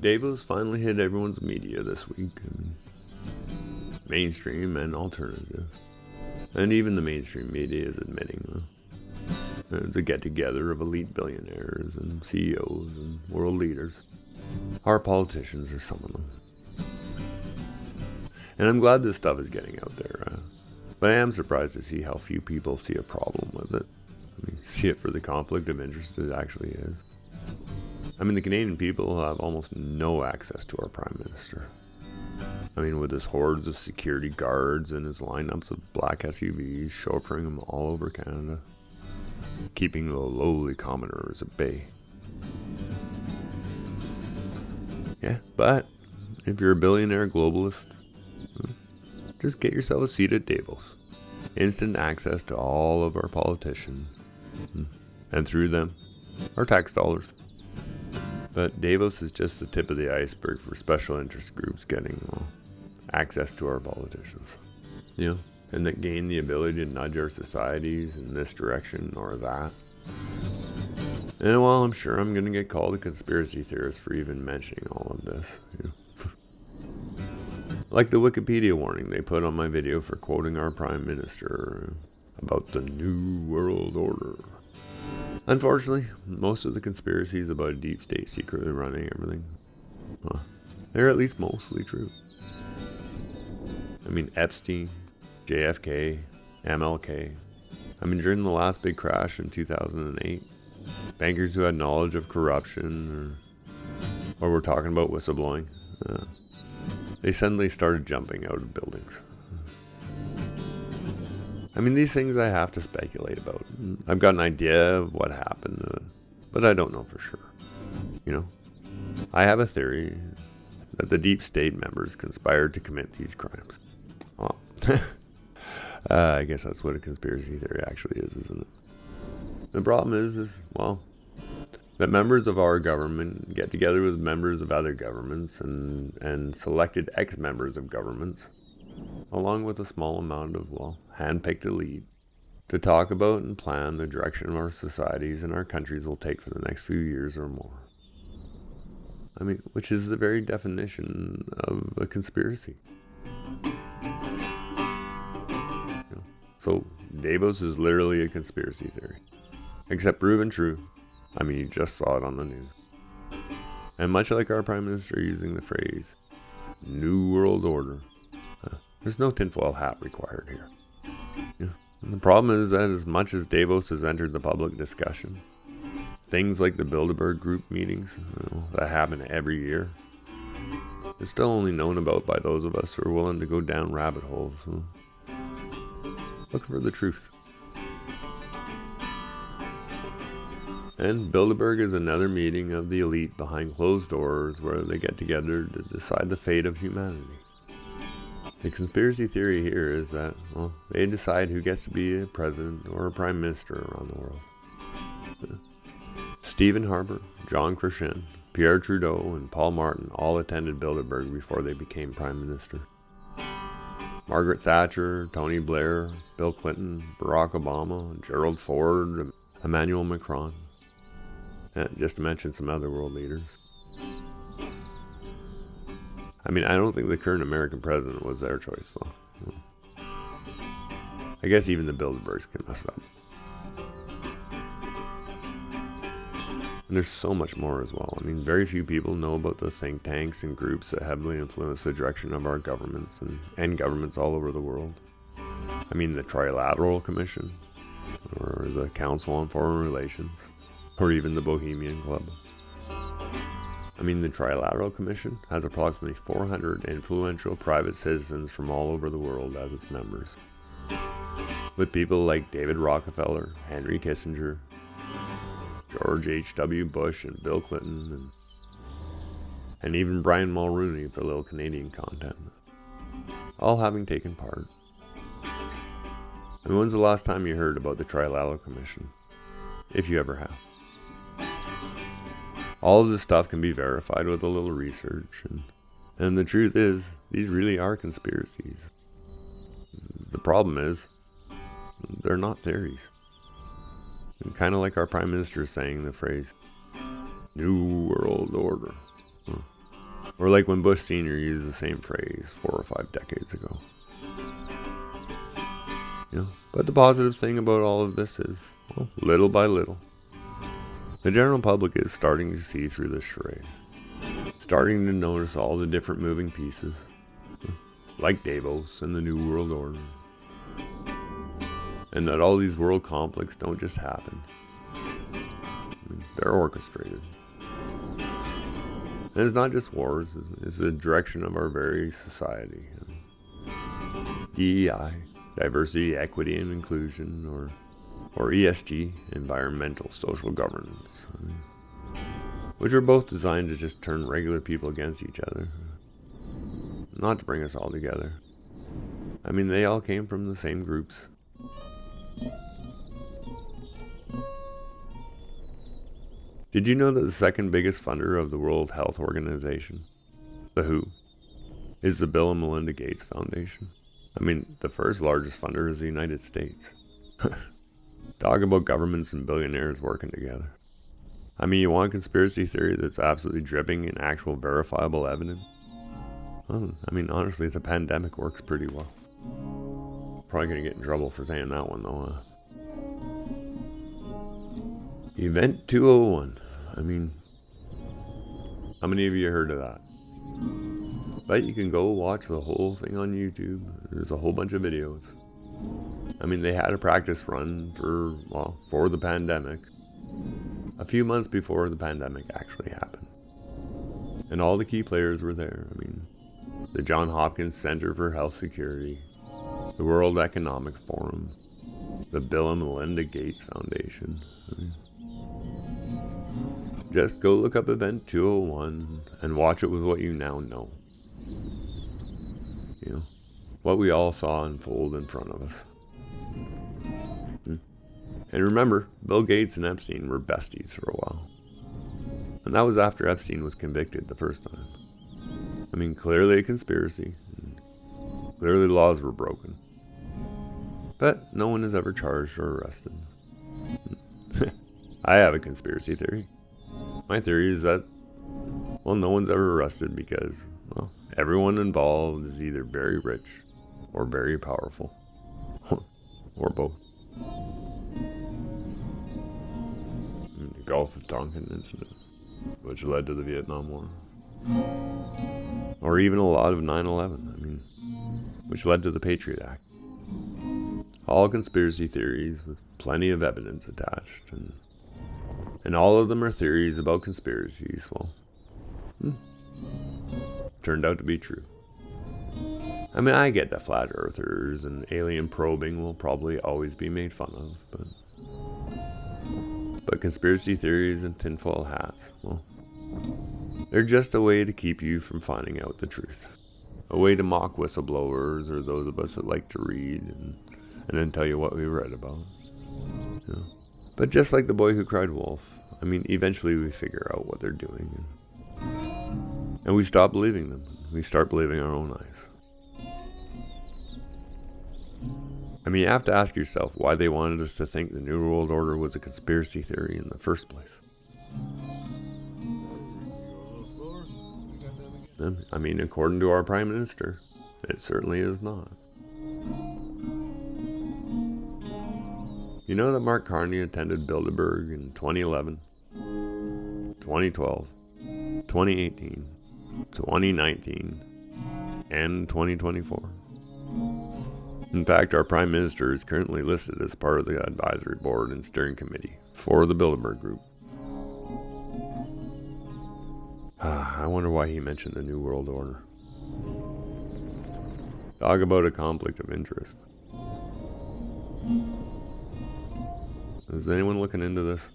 Davos finally hit everyone's media this week. Mainstream and alternative. And even the mainstream media is admitting it's a get-together of elite billionaires and CEOs and world leaders. Our politicians are some of them. And I'm glad this stuff is getting out there. But I am surprised to see how few people see a problem with it. See it for the conflict of interest it actually is. The Canadian people have almost no access to our Prime Minister. With his hordes of security guards and his lineups of black SUVs chauffeuring him all over Canada, keeping the lowly commoners at bay. Yeah, but if you're a billionaire globalist, just get yourself a seat at Davos. Instant access to all of our politicians, and through them, our tax dollars. But Davos is just the tip of the iceberg for special interest groups getting access to our politicians. And that gain the ability to nudge our societies in this direction or that. And while I'm sure I'm going to get called a conspiracy theorist for even mentioning all of this. Like the Wikipedia warning they put on my video for quoting our Prime Minister about the New World Order. Unfortunately, most of the conspiracies about a deep state secretly running everything, they're at least mostly true. Epstein, JFK, MLK. During the last big crash in 2008, bankers who had knowledge of corruption or were talking about whistleblowing, they suddenly started jumping out of buildings. These things I have to speculate about. I've got an idea of what happened, but I don't know for sure. I have a theory that the deep state members conspired to commit these crimes. Well, I guess that's what a conspiracy theory actually is, isn't it? The problem is that members of our government get together with members of other governments and selected ex-members of governments, along with a small amount of, hand-picked elite, to talk about and plan the direction our societies and our countries will take for the next few years or more. Which is the very definition of a conspiracy. So Davos is literally a conspiracy theory. Except proven true. You just saw it on the news. And much like our Prime Minister using the phrase, New World Order, there's no tinfoil hat required here. And the problem is that as much as Davos has entered the public discussion, things like the Bilderberg Group meetings that happen every year, is still only known about by those of us who are willing to go down rabbit holes, looking for the truth. And Bilderberg is another meeting of the elite behind closed doors where they get together to decide the fate of humanity. The conspiracy theory here is that, they decide who gets to be a president or a prime minister around the world. Stephen Harper, John Chrétien, Pierre Trudeau, and Paul Martin all attended Bilderberg before they became prime minister. Margaret Thatcher, Tony Blair, Bill Clinton, Barack Obama, Gerald Ford, Emmanuel Macron, just to mention some other world leaders. I don't think the current American president was their choice, though. I guess even the Bilderbergs can mess up. And there's so much more as well. Very few people know about the think tanks and groups that heavily influence the direction of our governments and governments all over the world. The Trilateral Commission, or the Council on Foreign Relations, or even the Bohemian Club. The Trilateral Commission has approximately 400 influential private citizens from all over the world as its members, with people like David Rockefeller, Henry Kissinger, George H.W. Bush, and Bill Clinton, and even Brian Mulroney for a little Canadian content, all having taken part. When's the last time you heard about the Trilateral Commission? If you ever have. All of this stuff can be verified with a little research, and the truth is, these really are conspiracies. The problem is, they're not theories. Kind of like our Prime Minister saying the phrase, New World Order. Or like when Bush Sr. used the same phrase 4 or 5 decades ago. But the positive thing about all of this is, well, little by little, the general public is starting to see through this charade. Starting to notice all the different moving pieces, like Davos and the New World Order. And that all these world conflicts don't just happen. They're orchestrated. And it's not just wars, it's the direction of our very society. DEI, diversity, equity, and inclusion, or ESG, environmental social governance, which are both designed to just turn regular people against each other, not to bring us all together. They all came from the same groups. Did you know that the second biggest funder of the World Health Organization, the WHO, is the Bill and Melinda Gates Foundation? The first largest funder is the United States. Talk about governments and billionaires working together. You want a conspiracy theory that's absolutely dripping in actual verifiable evidence? Well, honestly, the pandemic works pretty well. Probably gonna get in trouble for saying that one, though. Event 201. How many of you heard of that? But you can go watch the whole thing on YouTube. There's a whole bunch of videos. They had a practice run for the pandemic a few months before the pandemic actually happened. And all the key players were there. The Johns Hopkins Center for Health Security, the World Economic Forum, the Bill and Melinda Gates Foundation. Just go look up Event 201 and watch it with what you now know. What we all saw unfold in front of us. And remember, Bill Gates and Epstein were besties for a while. And that was after Epstein was convicted the first time. Clearly a conspiracy. Clearly laws were broken. But no one is ever charged or arrested. I have a conspiracy theory. My theory is that, no one's ever arrested because, everyone involved is either very rich or very powerful. Or both. The Gulf of Tonkin incident, which led to the Vietnam War. Or even a lot of 9/11, which led to the Patriot Act. All conspiracy theories with plenty of evidence attached, and all of them are theories about conspiracies, turned out to be true. I get that flat earthers and alien probing will probably always be made fun of, but conspiracy theories and tinfoil hats, they're just a way to keep you from finding out the truth. A way to mock whistleblowers or those of us that like to read and then tell you what we read about. But just like the boy who cried wolf, eventually we figure out what they're doing. And we stop believing them. We start believing our own eyes. You have to ask yourself why they wanted us to think the New World Order was a conspiracy theory in the first place. According to our Prime Minister, it certainly is not. You know that Mark Carney attended Bilderberg in 2011, 2012, 2018, 2019, and 2024. In fact, our Prime Minister is currently listed as part of the advisory board and steering committee for the Bilderberg Group. I wonder why he mentioned the New World Order. Talk about a conflict of interest. Is anyone looking into this?